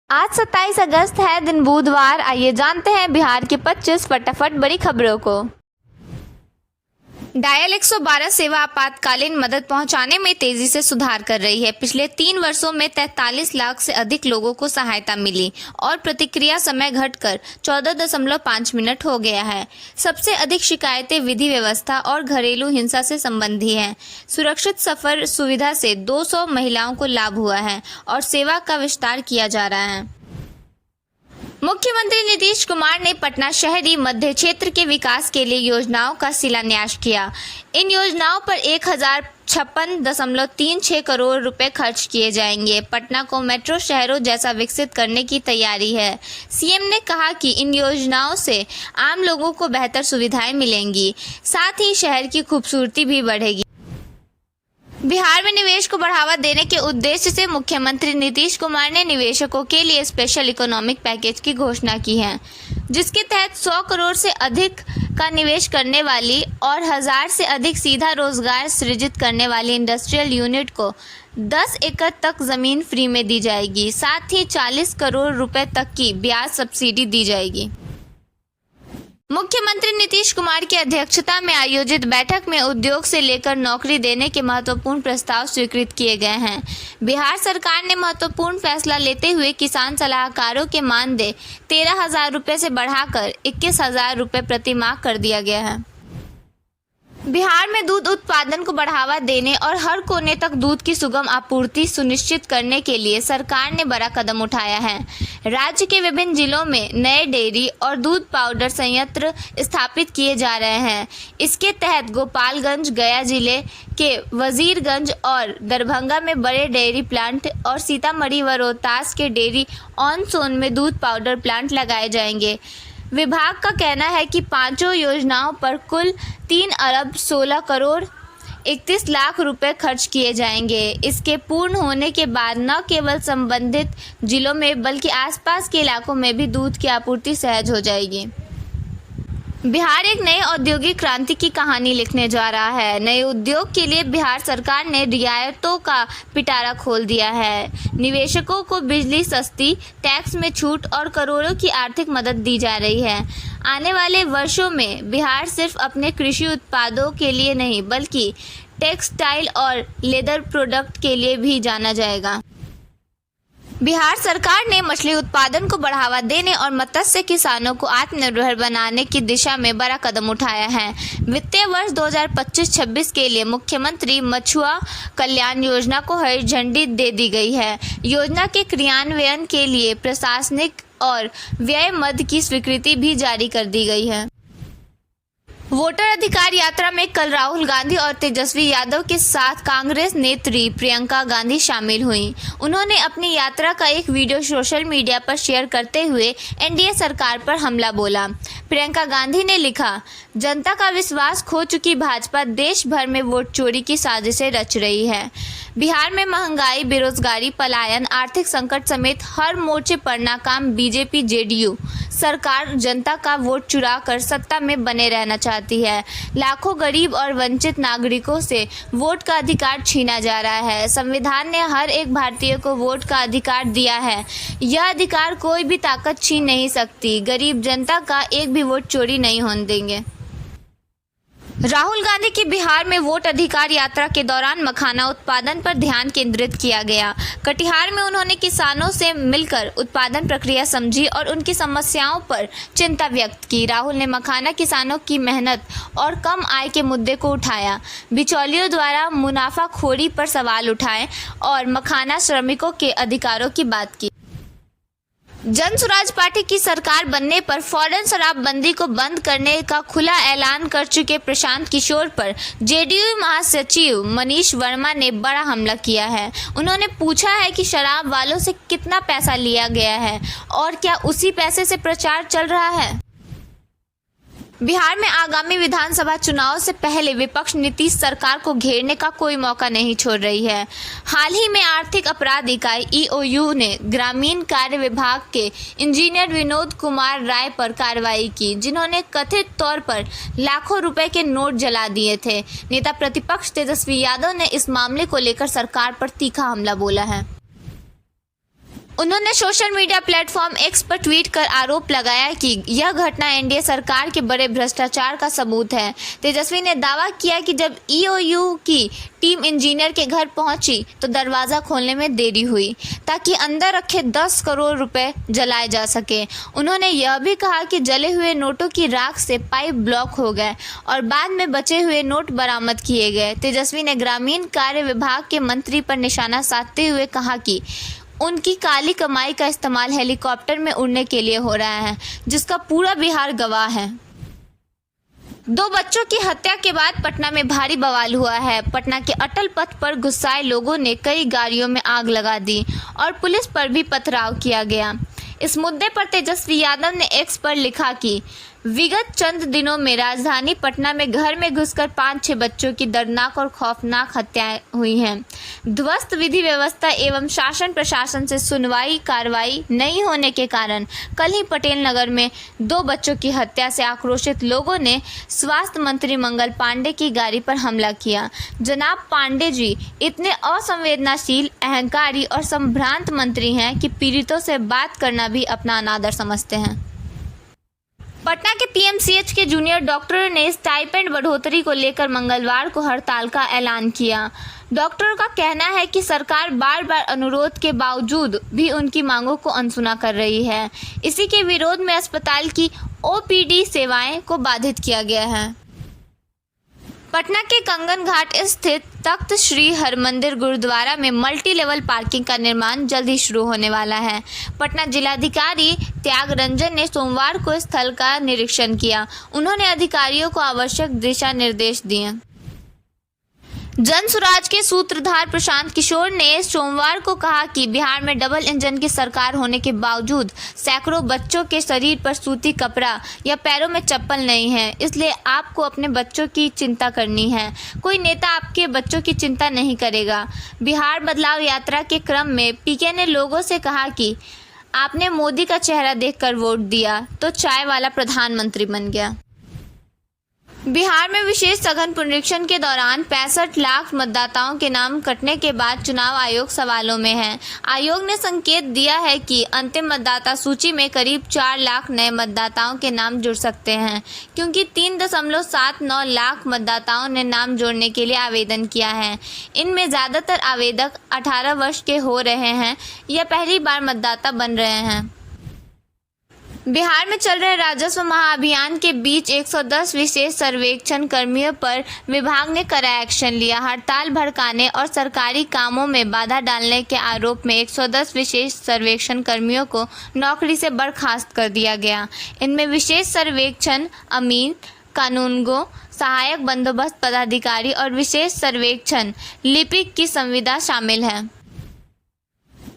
आज 27 अगस्त है, दिन बुधवार। आइए जानते हैं बिहार की 25 फटाफट बड़ी खबरों को। डायल 112 सेवा आपातकालीन मदद पहुंचाने में तेजी से सुधार कर रही है। पिछले 3 वर्षों में 43 लाख से अधिक लोगों को सहायता मिली और प्रतिक्रिया समय घटकर 14.5 मिनट हो गया है। सबसे अधिक शिकायतें विधि व्यवस्था और घरेलू हिंसा से संबंधी हैं। सुरक्षित सफर सुविधा से 200 महिलाओं को लाभ हुआ है और सेवा का विस्तार किया जा रहा है। मुख्यमंत्री नीतीश कुमार ने पटना शहरी मध्य क्षेत्र के विकास के लिए योजनाओं का शिलान्यास किया। इन योजनाओं पर 1056.36 करोड़ रुपए खर्च किए जाएंगे। पटना को मेट्रो शहरों जैसा विकसित करने की तैयारी है। सीएम ने कहा कि इन योजनाओं से आम लोगों को बेहतर सुविधाएं मिलेंगी, साथ ही शहर की खूबसूरती भी बढ़ेगी। बिहार में निवेश को बढ़ावा देने के उद्देश्य से मुख्यमंत्री नीतीश कुमार ने निवेशकों के लिए स्पेशल इकोनॉमिक पैकेज की घोषणा की है, जिसके तहत 100 करोड़ से अधिक का निवेश करने वाली और 1000 से अधिक सीधा रोजगार सृजित करने वाली इंडस्ट्रियल यूनिट को 10 एकड़ तक जमीन फ्री में दी जाएगी। साथ ही 40 करोड़ रुपए तक की ब्याज सब्सिडी दी जाएगी। मुख्यमंत्री नीतीश कुमार की अध्यक्षता में आयोजित बैठक में उद्योग से लेकर नौकरी देने के महत्वपूर्ण प्रस्ताव स्वीकृत किए गए हैं। बिहार सरकार ने महत्वपूर्ण फैसला लेते हुए किसान सलाहकारों के मानदेय 13,000 रुपये से बढ़ाकर 21,000 रुपये प्रति माह कर दिया गया है। बिहार में दूध उत्पादन को बढ़ावा देने और हर कोने तक दूध की सुगम आपूर्ति सुनिश्चित करने के लिए सरकार ने बड़ा कदम उठाया है। राज्य के विभिन्न जिलों में नए डेयरी और दूध पाउडर संयंत्र स्थापित किए जा रहे हैं। इसके तहत गोपालगंज, गया जिले के वजीरगंज और दरभंगा में बड़े डेयरी प्लांट और सीतामढ़ी व रोहतास के डेयरी ऑन सोन में दूध पाउडर प्लांट लगाए जाएंगे। विभाग का कहना है कि पांचों योजनाओं पर कुल 3 अरब 16 करोड़ 31 लाख रुपए खर्च किए जाएंगे। इसके पूर्ण होने के बाद न केवल संबंधित जिलों में बल्कि आसपास के इलाकों में भी दूध की आपूर्ति सहज हो जाएगी। बिहार एक नई औद्योगिक क्रांति की कहानी लिखने जा रहा है। नए उद्योग के लिए बिहार सरकार ने रियायतों का पिटारा खोल दिया है। निवेशकों को बिजली सस्ती, टैक्स में छूट और करोड़ों की आर्थिक मदद दी जा रही है। आने वाले वर्षों में बिहार सिर्फ अपने कृषि उत्पादों के लिए नहीं बल्कि टेक्सटाइल और लेदर प्रोडक्ट के लिए भी जाना जाएगा। बिहार सरकार ने मछली उत्पादन को बढ़ावा देने और मत्स्य किसानों को आत्मनिर्भर बनाने की दिशा में बड़ा कदम उठाया है। वित्तीय वर्ष 2025-26 के लिए मुख्यमंत्री मछुआ कल्याण योजना को हरी झंडी दे दी गई है। योजना के क्रियान्वयन के लिए प्रशासनिक और व्यय मद की स्वीकृति भी जारी कर दी गई है। वोटर अधिकार यात्रा में कल राहुल गांधी और तेजस्वी यादव के साथ कांग्रेस नेत्री प्रियंका गांधी शामिल हुईं। उन्होंने अपनी यात्रा का एक वीडियो सोशल मीडिया पर शेयर करते हुए एनडीए सरकार पर हमला बोला। प्रियंका गांधी ने लिखा, जनता का विश्वास खो चुकी भाजपा देश भर में वोट चोरी की साजिशें रच रही है। बिहार में महंगाई, बेरोजगारी, पलायन, आर्थिक संकट समेत हर मोर्चे पर नाकाम बीजेपी जेडीयू सरकार जनता का वोट चुरा कर सत्ता में बने रहना चाहती है। लाखों गरीब और वंचित नागरिकों से वोट का अधिकार छीना जा रहा है। संविधान ने हर एक भारतीय को वोट का अधिकार दिया है। यह अधिकार कोई भी ताकत छीन नहीं सकती। गरीब जनता का एक भी वोट चोरी नहीं होने देंगे। राहुल गांधी की बिहार में वोट अधिकार यात्रा के दौरान मखाना उत्पादन पर ध्यान केंद्रित किया गया। कटिहार में उन्होंने किसानों से मिलकर उत्पादन प्रक्रिया समझी और उनकी समस्याओं पर चिंता व्यक्त की। राहुल ने मखाना किसानों की मेहनत और कम आय के मुद्दे को उठाया, बिचौलियों द्वारा मुनाफाखोरी पर सवाल उठाए और मखाना श्रमिकों के अधिकारों की बात की। जन सुराज पार्टी की सरकार बनने पर फौरन शराबबंदी को बंद करने का खुला ऐलान कर चुके प्रशांत किशोर पर जेडीयू महासचिव मनीष वर्मा ने बड़ा हमला किया है। उन्होंने पूछा है कि शराब वालों से कितना पैसा लिया गया है और क्या उसी पैसे से प्रचार चल रहा है। बिहार में आगामी विधानसभा चुनाव से पहले विपक्ष नीतीश सरकार को घेरने का कोई मौका नहीं छोड़ रही है। हाल ही में आर्थिक अपराध इकाई ईओयू ने ग्रामीण कार्य विभाग के इंजीनियर विनोद कुमार राय पर कार्रवाई की, जिन्होंने कथित तौर पर लाखों रुपए के नोट जला दिए थे। नेता प्रतिपक्ष तेजस्वी यादव ने इस मामले को लेकर सरकार पर तीखा हमला बोला है। उन्होंने सोशल मीडिया प्लेटफॉर्म एक्स पर ट्वीट कर आरोप लगाया कि यह घटना एनडीए सरकार के बड़े भ्रष्टाचार का सबूत है। तेजस्वी ने दावा किया कि जब ईओयू की टीम इंजीनियर के घर पहुंची तो दरवाज़ा खोलने में देरी हुई ताकि अंदर रखे 10 करोड़ रुपए जलाए जा सके। उन्होंने यह भी कहा कि जले हुए नोटों की राख से पाइप ब्लॉक हो गए और बाद में बचे हुए नोट बरामद किए गए। तेजस्वी ने ग्रामीण कार्य विभाग के मंत्री पर निशाना साधते हुए कहा कि उनकी काली कमाई का इस्तेमाल हेलीकॉप्टर में उड़ने के लिए हो रहा है, जिसका पूरा बिहार गवाह है। 2 बच्चों की हत्या के बाद पटना में भारी बवाल हुआ है। पटना के अटल पथ पर गुस्साए लोगों ने कई गाड़ियों में आग लगा दी और पुलिस पर भी पथराव किया गया। इस मुद्दे पर तेजस्वी यादव ने एक्स पर लिखा कि विगत चंद दिनों में राजधानी पटना में घर में घुसकर 5-6 बच्चों की दर्दनाक और खौफनाक हत्याएं हुई हैं। ध्वस्त विधि व्यवस्था एवं शासन प्रशासन से सुनवाई कार्रवाई नहीं होने के कारण कल ही पटेल नगर में 2 बच्चों की हत्या से आक्रोशित लोगों ने स्वास्थ्य मंत्री मंगल पांडे की गाड़ी पर हमला किया। जनाब पांडे जी इतने असंवेदनशील, अहंकारी और संभ्रांत मंत्री हैं कि पीड़ितों से बात करना भी अपना अनादर समझते हैं। पटना के पीएमसीएच के जूनियर डॉक्टरों ने स्टाइपेंड बढ़ोतरी को लेकर मंगलवार को हड़ताल का ऐलान किया। डॉक्टरों का कहना है कि सरकार बार बार अनुरोध के बावजूद भी उनकी मांगों को अनसुना कर रही है। इसी के विरोध में अस्पताल की ओपीडी सेवाएं को बाधित किया गया है। पटना के कंगन घाट स्थित तख्त श्री हरमंदिर गुरुद्वारा में मल्टी लेवल पार्किंग का निर्माण जल्द ही शुरू होने वाला है। पटना जिलाधिकारी त्यागरंजन ने सोमवार को स्थल का निरीक्षण किया। उन्होंने अधिकारियों को आवश्यक दिशा निर्देश दिए। जनसुराज के सूत्रधार प्रशांत किशोर ने सोमवार को कहा कि बिहार में डबल इंजन की सरकार होने के बावजूद सैकड़ों बच्चों के शरीर पर सूती कपड़ा या पैरों में चप्पल नहीं है, इसलिए आपको अपने बच्चों की चिंता करनी है। कोई नेता आपके बच्चों की चिंता नहीं करेगा। बिहार बदलाव यात्रा के क्रम में पीके ने लोगों से कहा कि आपने मोदी का चेहरा देखकर वोट दिया तो चाय वाला प्रधानमंत्री बन गया। बिहार में विशेष सघन पुनरीक्षण के दौरान 65 लाख मतदाताओं के नाम कटने के बाद चुनाव आयोग सवालों में है। आयोग ने संकेत दिया है कि अंतिम मतदाता सूची में करीब 4 लाख नए मतदाताओं के नाम जुड़ सकते हैं, क्योंकि 3.79 लाख मतदाताओं ने नाम जोड़ने के लिए आवेदन किया है। इनमें ज़्यादातर आवेदक 18 वर्ष के हो रहे हैं या पहली बार मतदाता बन रहे हैं। बिहार में चल रहे राजस्व महाअभियान के बीच 110 विशेष सर्वेक्षण कर्मियों पर विभाग ने कड़ा एक्शन लिया। हड़ताल भड़काने और सरकारी कामों में बाधा डालने के आरोप में 110 विशेष सर्वेक्षण कर्मियों को नौकरी से बर्खास्त कर दिया गया। इनमें विशेष सर्वेक्षण अमीन, कानूनगो, सहायक बंदोबस्त पदाधिकारी और विशेष सर्वेक्षण लिपिक की संविदा शामिल है।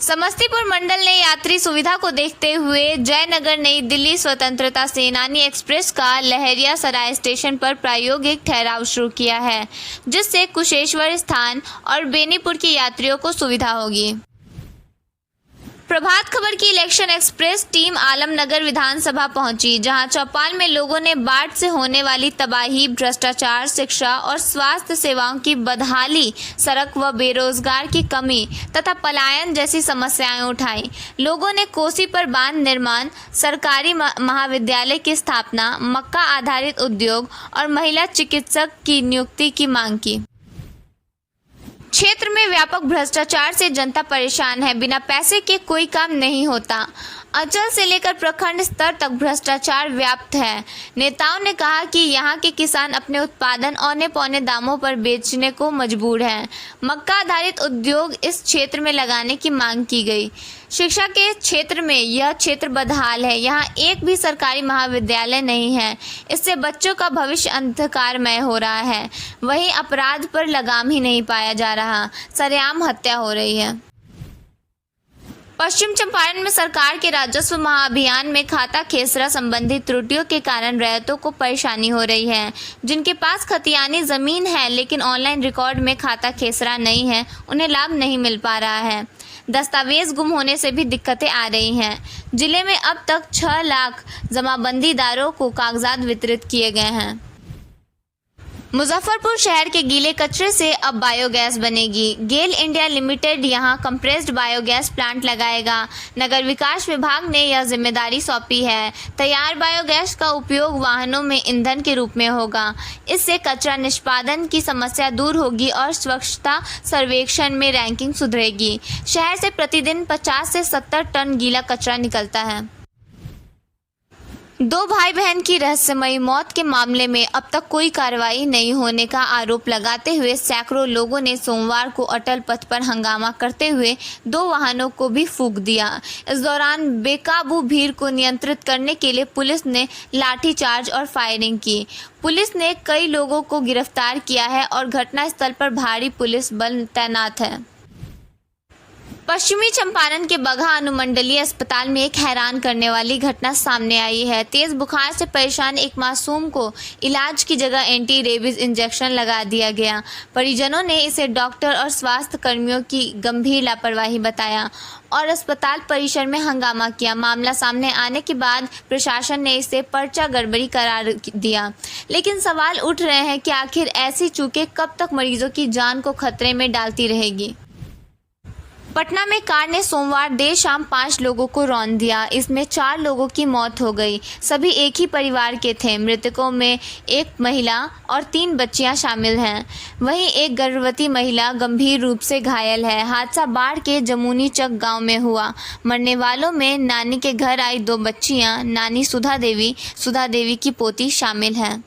समस्तीपुर मंडल ने यात्री सुविधा को देखते हुए जयनगर नई दिल्ली स्वतंत्रता सेनानी एक्सप्रेस का लहरिया सराय स्टेशन पर प्रायोगिक ठहराव शुरू किया है, जिससे कुशेश्वर स्थान और बेनीपुर के यात्रियों को सुविधा होगी। प्रभात खबर की इलेक्शन एक्सप्रेस टीम आलमनगर विधानसभा पहुंची, जहां चौपाल में लोगों ने बाढ़ से होने वाली तबाही, भ्रष्टाचार, शिक्षा और स्वास्थ्य सेवाओं की बदहाली, सड़क व बेरोजगार की कमी तथा पलायन जैसी समस्याएं उठाई। लोगों ने कोसी पर बांध निर्माण, सरकारी महाविद्यालय की स्थापना, मक्का आधारित उद्योग और महिला चिकित्सक की नियुक्ति की मांग की। क्षेत्र में व्यापक भ्रष्टाचार से जनता परेशान है। बिना पैसे के कोई काम नहीं होता। अंचल से लेकर प्रखंड स्तर तक भ्रष्टाचार व्याप्त है। नेताओं ने कहा कि यहाँ के किसान अपने उत्पादन औने पौने दामों पर बेचने को मजबूर हैं। मक्का आधारित उद्योग इस क्षेत्र में लगाने की मांग की गई। शिक्षा के क्षेत्र में यह क्षेत्र बदहाल है। यहाँ एक भी सरकारी महाविद्यालय नहीं है। इससे बच्चों का भविष्य अंधकारमय हो रहा है। वहीं अपराध पर लगाम ही नहीं पाया जा रहा, सरेआम हत्या हो रही है। पश्चिम चंपारण में सरकार के राजस्व महाअभियान में खाता खेसरा संबंधी त्रुटियों के कारण रैयतों को परेशानी हो रही है। जिनके पास खतियानी जमीन है लेकिन ऑनलाइन रिकॉर्ड में खाता खेसरा नहीं है, उन्हें लाभ नहीं मिल पा रहा है। दस्तावेज गुम होने से भी दिक्कतें आ रही हैं। जिले में अब तक 6 लाख जमाबंदीदारों को कागजात वितरित किए गए हैं। मुजफ्फरपुर शहर के गीले कचरे से अब बायोगैस बनेगी। गेल इंडिया लिमिटेड यहां कंप्रेस्ड बायोगैस प्लांट लगाएगा। नगर विकास विभाग ने यह जिम्मेदारी सौंपी है। तैयार बायोगैस का उपयोग वाहनों में ईंधन के रूप में होगा। इससे कचरा निष्पादन की समस्या दूर होगी और स्वच्छता सर्वेक्षण में रैंकिंग सुधरेगी। शहर से प्रतिदिन 50 से 70 टन गीला कचरा निकलता है। दो भाई बहन की रहस्यमयी मौत के मामले में अब तक कोई कार्रवाई नहीं होने का आरोप लगाते हुए सैकड़ों लोगों ने सोमवार को अटल पथ पर हंगामा करते हुए 2 वाहनों को भी फूंक दिया। इस दौरान बेकाबू भीड़ को नियंत्रित करने के लिए पुलिस ने लाठीचार्ज और फायरिंग की। पुलिस ने कई लोगों को गिरफ्तार किया है और घटनास्थल पर भारी पुलिस बल तैनात है। पश्चिमी चंपारण के बगहा अनुमंडलीय अस्पताल में एक हैरान करने वाली घटना सामने आई है। तेज बुखार से परेशान एक मासूम को इलाज की जगह एंटी रेबीज इंजेक्शन लगा दिया गया। परिजनों ने इसे डॉक्टर और स्वास्थ्य कर्मियों की गंभीर लापरवाही बताया और अस्पताल परिसर में हंगामा किया। मामला सामने आने के बाद प्रशासन ने इसे पर्चा गड़बड़ी करार दिया, लेकिन सवाल उठ रहे हैं कि आखिर ऐसी चूकें कब तक मरीजों की जान को खतरे में डालती रहेगी। पटना में कार ने सोमवार देर शाम 5 लोगों को रौंद दिया। इसमें 4 लोगों की मौत हो गई। सभी एक ही परिवार के थे। मृतकों में एक महिला और 3 बच्चियां शामिल हैं। वहीं एक गर्भवती महिला गंभीर रूप से घायल है। हादसा बाढ़ के जमुनी चक गांव में हुआ। मरने वालों में नानी के घर आई 2 बच्चियां, नानी सुधा देवी की पोती शामिल हैं।